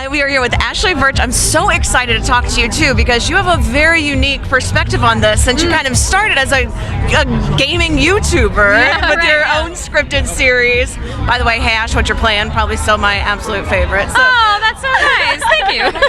We are here with Ashly Burch. I'm so excited to talk to you too because you have a very unique perspective on this since you kind of started as a gaming YouTuber with your own scripted series. By the way, hey Ash, what you're playing, probably still my absolute favorite. So. Oh, that's so nice. Thank you.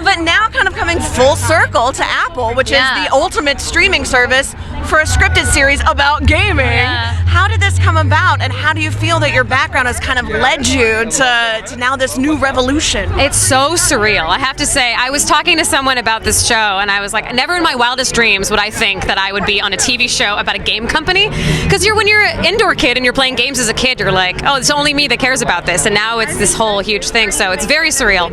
But now kind of coming full circle to Apple, which is the ultimate streaming service for a scripted series about gaming. How did this come about, and how do you feel that your background has kind of led you to now this new revolution? It's so surreal. I have to say, I was talking to someone about this show, and I was like, never in my wildest dreams would I think that I would be on a TV show about a game company. Because when you're an indoor kid and you're playing games as a kid, you're like, oh, it's only me that cares about this. And now it's this whole huge thing, so it's very surreal.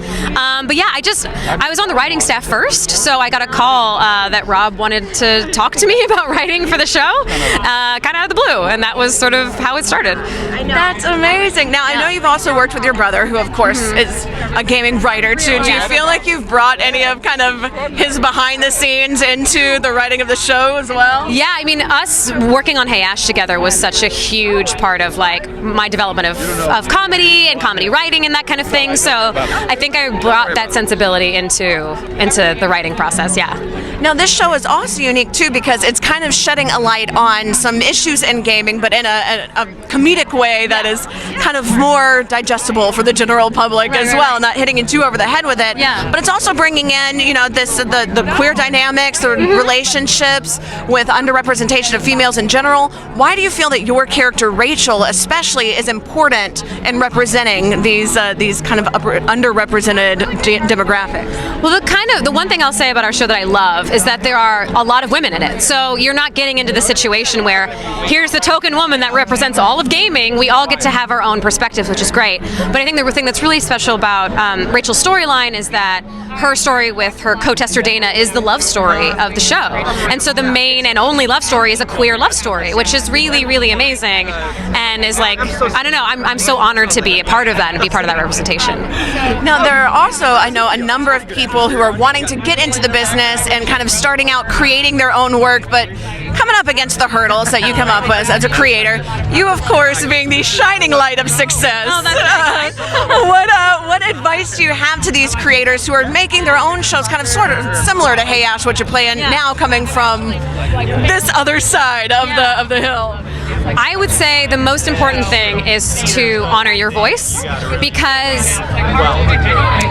But yeah, I was on the writing staff first, so I got a call that Rob wanted to talk to me about writing for the show, kind of out of the blue, and that was sort of how it started. That's amazing. Now, I know you've also worked with your brother, who of course is a gaming writer too. Do you feel like you've brought any of kind of his behind the scenes into the writing of the show as well? Yeah, I mean, us working on Hey Ash together was such a huge part of like my development of comedy and comedy writing and that kind of thing. So I think I brought that sensibility into the writing process. Yeah. Now, this show is also unique too because it's kind of shedding a light on some issues in gaming, but in a comedic way that is kind of more digestible for the general public as well, not hitting you too over the head with it. Yeah. But it's also bringing in, the queer dynamics, the relationships with underrepresentation of females in general. Why do you feel that your character, Rachel, especially, is important in representing these kind of underrepresented demographics? Well, the one thing I'll say about our show that I love is that there are a lot of women in it. So you're not getting into the situation where here's the token woman that represents all of gaming. We all get to have our own perspectives, which is great. But I think the thing that's really special about Rachel's storyline is that her story with her co-tester Dana is the love story of the show. And so the main and only love story is a queer love story, which is really, really amazing and is like, I don't know, I'm so honored to be a part of that and be part of that representation. Now, there are also, I know, a number of people who are wanting to get into the business and kind of starting out creating their own work, but coming up against the hurdles that you come up with as a creator. You, of course, being the shining light of success. Oh, that's What advice do you have to these creators who are making their own shows kind of sort of similar to Hey Ash, what you're playing, now coming from this other side of the hill? I would say the most important thing is to honor your voice, because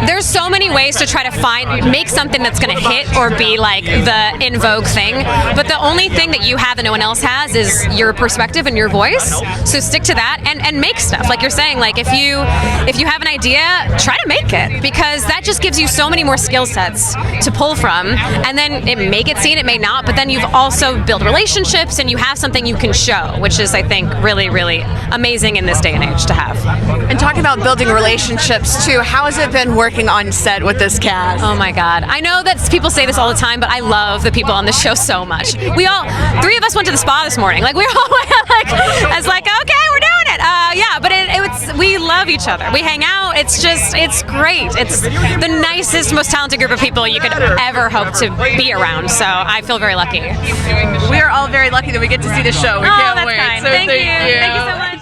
there's so many ways to try to make something that's going to hit or be like the in vogue thing, but the only thing that you have that no one else has is your perspective and your voice. So stick to that and make stuff. Like you're saying, like if you have an idea, try to make it, because that just gives you so many more skill sets to pull from, and then it may get seen, it may not, but then you've also built relationships and you have something you can show, which is, I think, really, really amazing in this day and age to have. And talking about building relationships too, how has it been working on set with this cast? Oh my God. I know that people say this all the time, but I love the people on the show so much. Three of us went to the spa this morning. Like we all went, I was like, okay, we're doing it. But we love each other. We hang out. It's great. It's the nicest, most talented group of people you could ever hope to be around. So I feel very lucky. We are all very lucky that we get to see the show. We can't wait. Kind. So Thank you. Thank you so much.